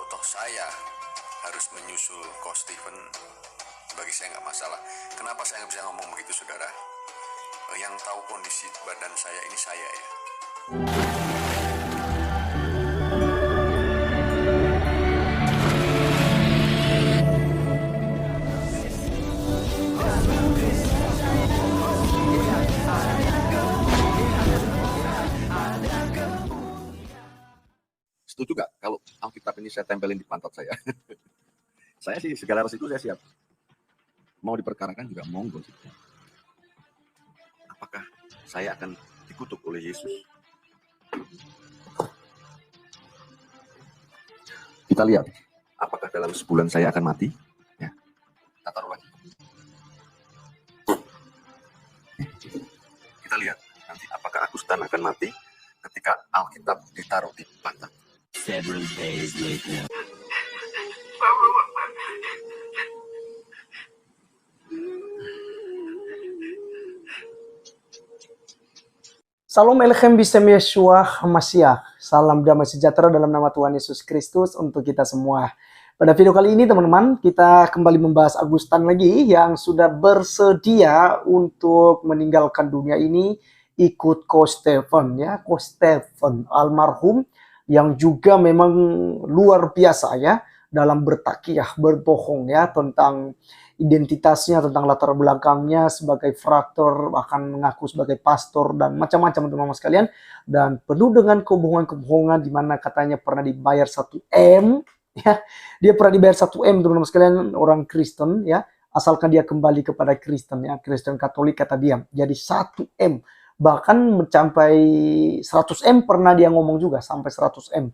toh saya harus menyusul Coach Steven, bagi saya nggak masalah. Kenapa saya nggak bisa ngomong begitu, saudara? Yang tahu kondisi badan saya ini saya ya. Setuju gak kalau Alkitab ini saya tempelin di pantat saya? Saya sih segala resiko saya siap. Mau diperkarakan juga monggo. Apakah saya akan dikutuk oleh Yesus? Kita lihat, apakah dalam sebulan saya akan mati? Ya, kita taruh lagi. Kita lihat nanti apakah Agustan akan mati ketika Alkitab ditaruh di pantat. Several days later. Salam Elechem Bisem Yeshua HaMashiach. Salam damai sejahtera dalam nama Tuhan Yesus Kristus untuk kita semua. Pada video kali ini teman-teman, kita kembali membahas Agustan lagi yang sudah bersedia untuk meninggalkan dunia ini, ikut Coach Steven ya, Coach Steven almarhum yang juga memang luar biasa ya dalam bertakiyah, berbohong ya tentang identitasnya, tentang latar belakangnya sebagai fraktor, akan mengaku sebagai pastor dan macam-macam teman-teman sekalian, dan penuh dengan kebohongan-kebohongan di mana katanya pernah dibayar 1M ya. Dia pernah dibayar 1M teman-teman sekalian, orang Kristen ya, asalkan dia kembali kepada Kristen ya, Kristen Katolik kata dia. Jadi 1M, bahkan mencapai 100M pernah dia ngomong juga, sampai 100M.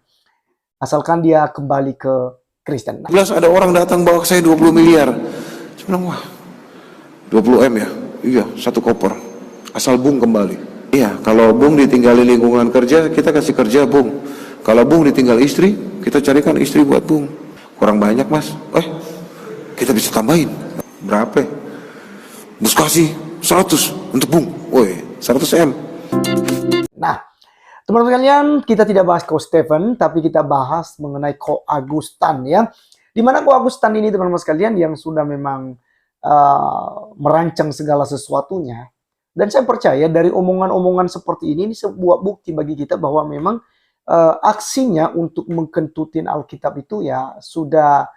Asalkan dia kembali ke Kristen. Jelas ada orang datang bawa ke saya 20 miliar. Saya bilang, wah 20M ya? Iya, satu koper. Asal Bung kembali. Iya, kalau Bung ditinggali lingkungan kerja, kita kasih kerja Bung. Kalau Bung ditinggal istri, kita carikan istri buat Bung. Kurang banyak Mas. Kita bisa tambahin. Berapa? Bus kasih 100 untuk Bung. Woi, 100M. Nah, teman-teman sekalian, kita tidak bahas Coach Steven, tapi kita bahas mengenai Ko Agustan ya. Di mana Ko Agustan ini teman-teman sekalian yang sudah memang merancang segala sesuatunya. Dan saya percaya dari omongan-omongan seperti ini sebuah bukti bagi kita bahwa memang aksinya untuk mengkentutin Alkitab itu ya sudah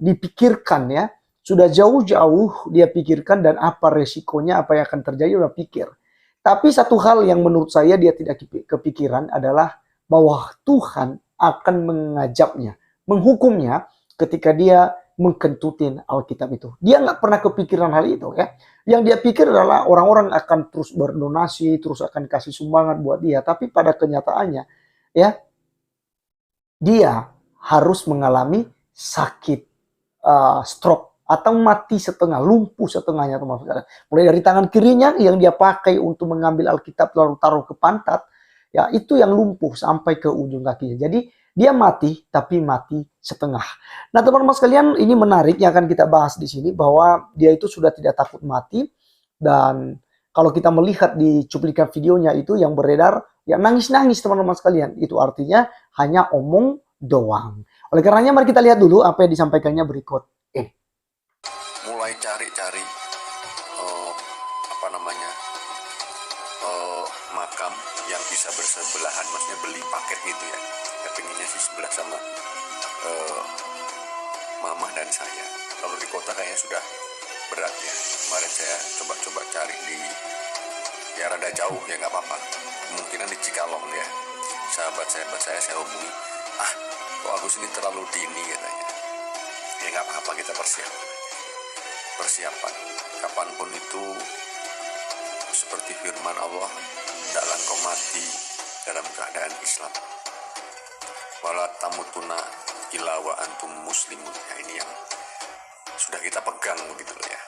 dipikirkan ya. Sudah jauh-jauh dia pikirkan dan apa resikonya, apa yang akan terjadi udah pikir. Tapi satu hal yang menurut saya dia tidak kepikiran adalah bahwa Tuhan akan mengajabnya, menghukumnya ketika dia mengkentutin Alkitab itu. Dia nggak pernah kepikiran hal itu ya. Yang dia pikir adalah orang-orang akan terus berdonasi, terus akan kasih sumbangan buat dia. Tapi pada kenyataannya ya, dia harus mengalami sakit stroke atau mati setengah, lumpuh setengahnya teman-teman. Mulai dari tangan kirinya yang dia pakai untuk mengambil Alkitab lalu taruh ke pantat, ya itu yang lumpuh sampai ke ujung kakinya. Jadi dia mati, tapi mati setengah. Nah teman-teman sekalian, ini menarik yang akan kita bahas di sini bahwa dia itu sudah tidak takut mati. Dan kalau kita melihat di cuplikan videonya itu yang beredar, ya nangis-nangis teman-teman sekalian. Itu artinya hanya omong doang. Oleh karenanya mari kita lihat dulu apa yang disampaikannya berikut ini. Mulai cari-cari makam yang bisa bersebelahan, maksudnya beli paket gitu ya. Pengennya sih sebelah sama mama dan saya. Kalau di kota kayaknya sudah berat ya. Kemarin saya coba-coba cari di ya rada jauh ya, nggak apa-apa. Kemungkinan di Cikalong ya. Sahabat saya hubungi. Kok Agus ini terlalu dini katanya. Ya nggak apa-apa, kita persiapan. Kapanpun itu seperti firman Allah, hendaklah kau mati dalam keadaan Islam. Wala tamutuna illa wa antum muslimun. Ya, ini yang sudah kita pegang begitu loh ya,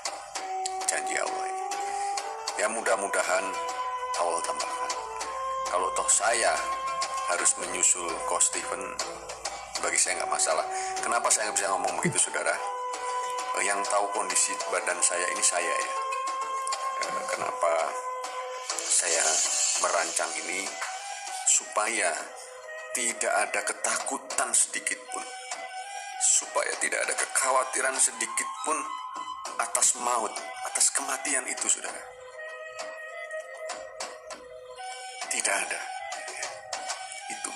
janji Allah ini. Ya mudah-mudahan Allah tambahkan. Kalau toh saya harus menyusul Coach Steven, bagi saya nggak masalah. Kenapa saya nggak bisa ngomong begitu, saudara? Yang tahu kondisi badan saya ini saya ya. Kenapa saya merancang ini supaya tidak ada ketakutan sedikit pun, supaya tidak ada kekhawatiran sedikit pun atas maut, atas kematian itu, saudara. Tidak ada. Itu.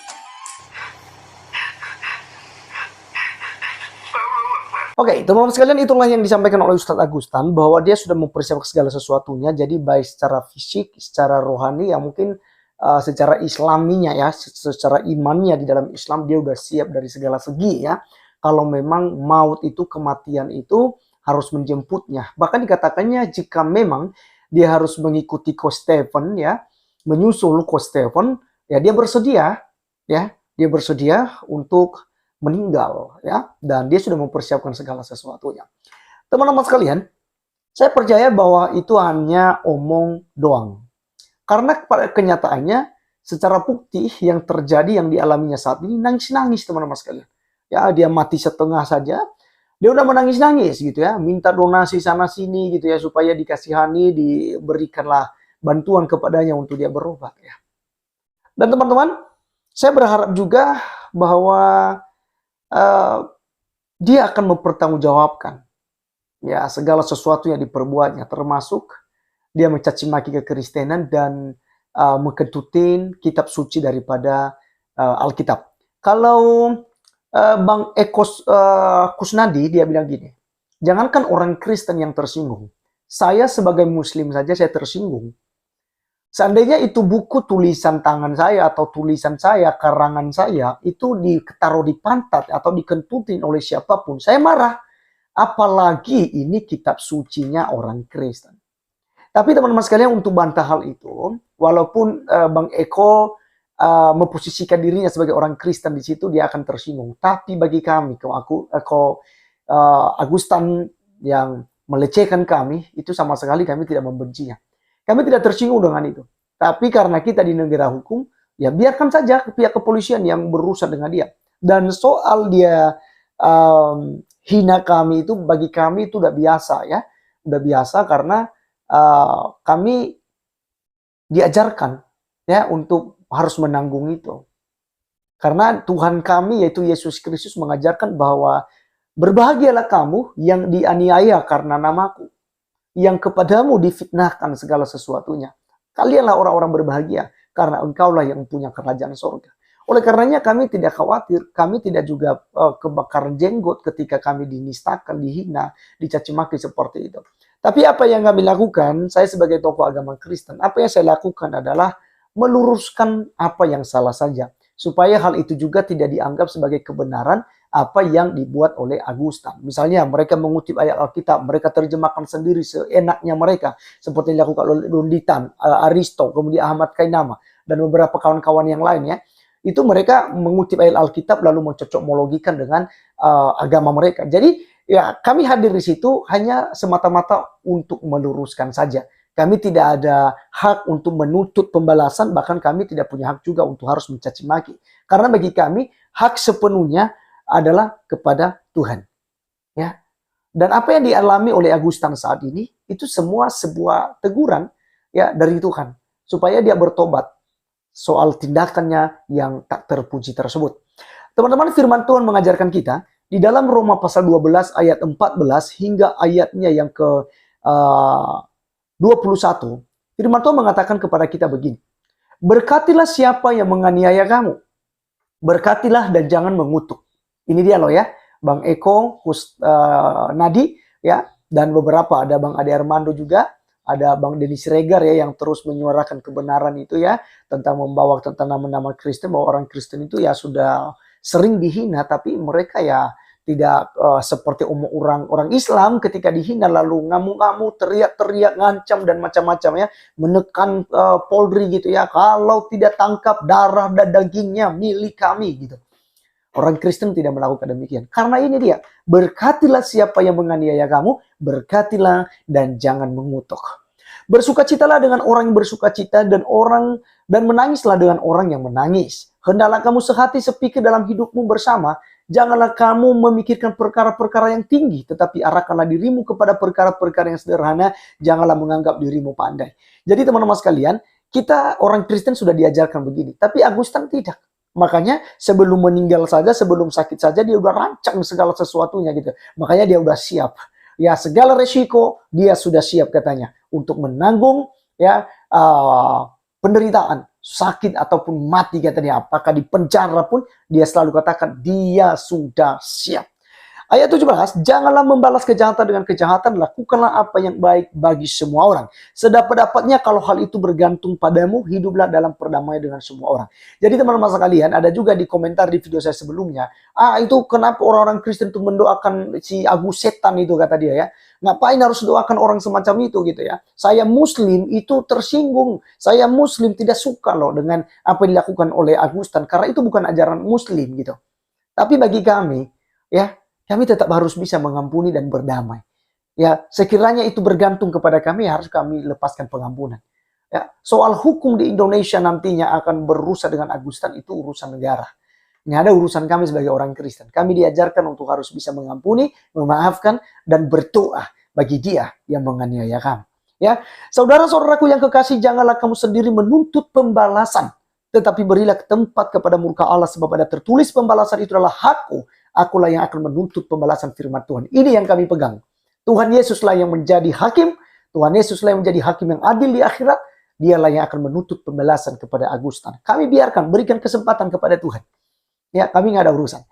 Oke, teman-teman sekalian, itulah yang disampaikan oleh Ustadz Agustan, bahwa dia sudah mempersiapkan segala sesuatunya, jadi baik secara fisik, secara rohani, ya mungkin secara islaminya ya, secara imannya di dalam Islam, dia udah siap dari segala segi ya. Kalau memang maut itu, kematian itu harus menjemputnya. Bahkan dikatakannya jika memang dia harus mengikuti Coach Stephen ya, menyusul Coach Stephen, ya dia bersedia untuk meninggal ya, dan dia sudah mempersiapkan segala sesuatunya. Teman-teman sekalian, saya percaya bahwa itu hanya omong doang. Karena pada kenyataannya secara bukti yang terjadi, yang dialaminya saat ini, nangis-nangis teman-teman sekalian. Ya, dia mati setengah saja, dia udah menangis-nangis gitu ya, minta donasi sana sini gitu ya, supaya dikasihani, diberikanlah bantuan kepadanya untuk dia berobat ya. Dan teman-teman, saya berharap juga bahwa dia akan mempertanggungjawabkan ya segala sesuatu yang diperbuatnya, termasuk dia mencaci maki kekristenan dan mengketutin kitab suci daripada Alkitab. Kalau Bang Eko Kusnadi, dia bilang gini, jangankan orang Kristen yang tersinggung, saya sebagai Muslim saja saya tersinggung. Seandainya itu buku tulisan tangan saya atau tulisan saya, karangan saya, itu ditaruh di pantat atau dikentutin oleh siapapun, saya marah. Apalagi ini kitab sucinya orang Kristen. Tapi teman-teman sekalian, untuk bantah hal itu, walaupun Bang Eko memposisikan dirinya sebagai orang Kristen di situ, dia akan tersinggung. Tapi bagi kami, Agustan yang melecehkan kami, itu sama sekali kami tidak membencinya. Kami tidak tersinggung dengan itu. Tapi karena kita di negara hukum, ya biarkan saja pihak kepolisian yang berurusan dengan dia. Dan soal dia hina kami itu, bagi kami itu udah biasa ya. Udah biasa karena kami diajarkan ya untuk harus menanggung itu. Karena Tuhan kami yaitu Yesus Kristus mengajarkan bahwa berbahagialah kamu yang dianiaya karena namaku, yang kepadamu difitnahkan segala sesuatunya. Kalianlah orang-orang berbahagia karena engkaulah yang punya kerajaan sorga. Oleh karenanya kami tidak khawatir, kami tidak juga kebakaran jenggot ketika kami dinistakan, dihina, dicaci maki seperti itu. Tapi apa yang kami lakukan, saya sebagai tokoh agama Kristen, apa yang saya lakukan adalah meluruskan apa yang salah saja. Supaya hal itu juga tidak dianggap sebagai kebenaran apa yang dibuat oleh Agustan. Misalnya mereka mengutip ayat Alkitab, mereka terjemahkan sendiri seenaknya mereka. Seperti yang dilakukan oleh Lunditan, Aristo, kemudian Ahmad Kainama, dan beberapa kawan-kawan yang lainnya. Itu mereka mengutip ayat Alkitab lalu mencocokmologikan dengan agama mereka. Jadi ya kami hadir di situ hanya semata-mata untuk meluruskan saja. Kami tidak ada hak untuk menuntut pembalasan, bahkan kami tidak punya hak juga untuk harus mencaci maki. Karena bagi kami hak sepenuhnya adalah kepada Tuhan. Ya. Dan apa yang dialami oleh Agustan saat ini itu semua sebuah teguran ya dari Tuhan supaya dia bertobat soal tindakannya yang tak terpuji tersebut. Teman-teman, firman Tuhan mengajarkan kita di dalam Roma pasal 12 ayat 14 hingga ayatnya yang ke 21, firman Tuhan mengatakan kepada kita begini, berkatilah siapa yang menganiaya kamu, berkatilah dan jangan mengutuk. Ini dia loh ya, Bang Eko, Nadi ya, dan beberapa, ada Bang Ade Armando juga, ada Bang Dennis Regar ya yang terus menyuarakan kebenaran itu ya, tentang membawa tentang nama-nama Kristen, bahwa orang Kristen itu ya sudah sering dihina, tapi mereka ya tidak seperti orang Islam ketika dihina lalu ngamuk-ngamuk, teriak-teriak, ngancam dan macam-macam ya, menekan Polri gitu ya, kalau tidak tangkap darah dan dagingnya milik kami gitu. Orang Kristen tidak melakukan demikian. Karena ini dia, berkatilah siapa yang menganiaya kamu, berkatilah dan jangan mengutuk. Bersukacitalah dengan orang yang bersukacita dan menangislah dengan orang yang menangis. Hendaklah kamu sehati sepikir dalam hidupmu bersama. Janganlah kamu memikirkan perkara-perkara yang tinggi, tetapi arahkanlah dirimu kepada perkara-perkara yang sederhana. Janganlah menganggap dirimu pandai. Jadi teman-teman sekalian, kita orang Kristen sudah diajarkan begini, tapi Agustan tidak. Makanya sebelum meninggal saja, sebelum sakit saja dia udah rancang segala sesuatunya gitu. Makanya dia udah siap. Ya segala resiko dia sudah siap katanya untuk menanggung ya penderitaan, sakit ataupun mati katanya. Apakah di penjara pun dia selalu katakan dia sudah siap. Ayat 17, janganlah membalas kejahatan dengan kejahatan, lakukanlah apa yang baik bagi semua orang. Sedapat-dapatnya kalau hal itu bergantung padamu, hiduplah dalam perdamaian dengan semua orang. Jadi teman-teman sekalian, ada juga di komentar di video saya sebelumnya, itu kenapa orang-orang Kristen itu mendoakan si Agus setan itu kata dia ya. Ngapain harus doakan orang semacam itu gitu ya. Saya Muslim itu tersinggung, saya Muslim tidak suka loh dengan apa yang dilakukan oleh Agustan, karena itu bukan ajaran Muslim gitu. Tapi bagi kami, ya, kami tetap harus bisa mengampuni dan berdamai. Ya, sekiranya itu bergantung kepada kami, harus kami lepaskan pengampunan. Ya, soal hukum di Indonesia nantinya akan berurusan dengan Agustan itu urusan negara. Ini ada urusan kami sebagai orang Kristen. Kami diajarkan untuk harus bisa mengampuni, memaafkan, dan berdoa bagi dia yang menganiaya kami. Ya, saudara-saudaraku yang kekasih, janganlah kamu sendiri menuntut pembalasan, tetapi berilah tempat kepada murka Allah, sebab ada tertulis pembalasan itu adalah hakku. Akulah yang akan menuntut pembalasan firman Tuhan. Ini yang kami pegang. Tuhan Yesuslah yang menjadi hakim. Tuhan Yesuslah yang menjadi hakim yang adil di akhirat. Dialah yang akan menuntut pembalasan kepada Agustan. Kami biarkan, berikan kesempatan kepada Tuhan. Ya, kami nggak ada urusan.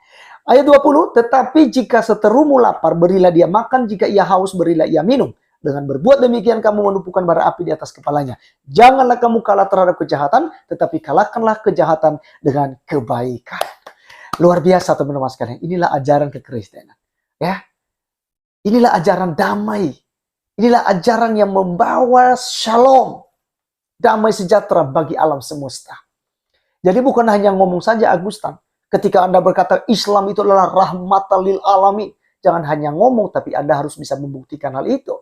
Ayat 20, tetapi jika seterumu lapar, berilah dia makan. Jika ia haus, berilah ia minum. Dengan berbuat demikian, kamu menumpukan bara api di atas kepalanya. Janganlah kamu kalah terhadap kejahatan, tetapi kalahkanlah kejahatan dengan kebaikan. Luar biasa teman-teman sekalian. Inilah ajaran kekristenan. Ya. Inilah ajaran damai. Inilah ajaran yang membawa shalom. Damai sejahtera bagi alam semesta. Jadi bukan hanya ngomong saja Agustan. Ketika Anda berkata Islam itu adalah rahmatan lil alamin. Jangan hanya ngomong, tapi Anda harus bisa membuktikan hal itu.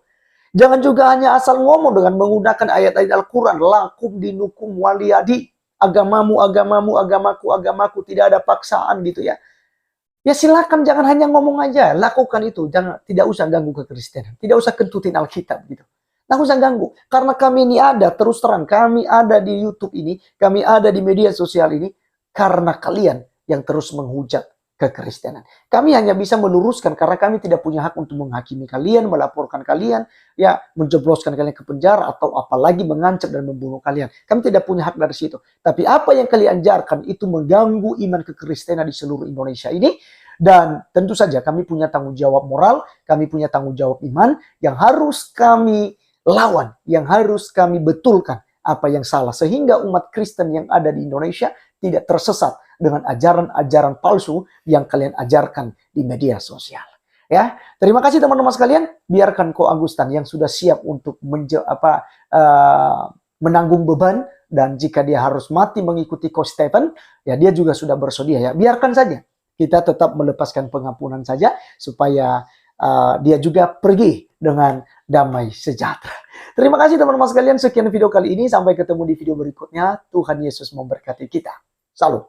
Jangan juga hanya asal ngomong dengan menggunakan ayat-ayat Al-Quran. Lakum dinukum waliyadi. Agamamu, agamamu, agamaku, agamaku, tidak ada paksaan gitu ya. Ya silakan, jangan hanya ngomong aja, lakukan itu. Jangan, tidak usah ganggu kekristenan, tidak usah kentutin Alkitab gitu. Tidak usah ganggu, karena kami ini ada, terus terang, kami ada di YouTube ini, kami ada di media sosial ini, karena kalian yang terus menghujat kekristenan. Kami hanya bisa meluruskan karena kami tidak punya hak untuk menghakimi kalian, melaporkan kalian, ya menjebloskan kalian ke penjara atau apalagi mengancam dan membunuh kalian. Kami tidak punya hak dari situ. Tapi apa yang kalian ajarkan itu mengganggu iman kekristenan di seluruh Indonesia ini. Dan tentu saja kami punya tanggung jawab moral, kami punya tanggung jawab iman yang harus kami lawan, yang harus kami betulkan apa yang salah. Sehingga umat Kristen yang ada di Indonesia tidak tersesat dengan ajaran-ajaran palsu yang kalian ajarkan di media sosial. Ya, terima kasih teman-teman sekalian. Biarkan Ko Agustan yang sudah siap untuk menanggung beban, dan jika dia harus mati mengikuti Ko Stephen, ya dia juga sudah bersedia ya. Biarkan saja. Kita tetap melepaskan pengampunan saja supaya dia juga pergi dengan damai sejahtera. Terima kasih teman-teman sekalian. Sekian video kali ini. Sampai ketemu di video berikutnya. Tuhan Yesus memberkati kita. Salam.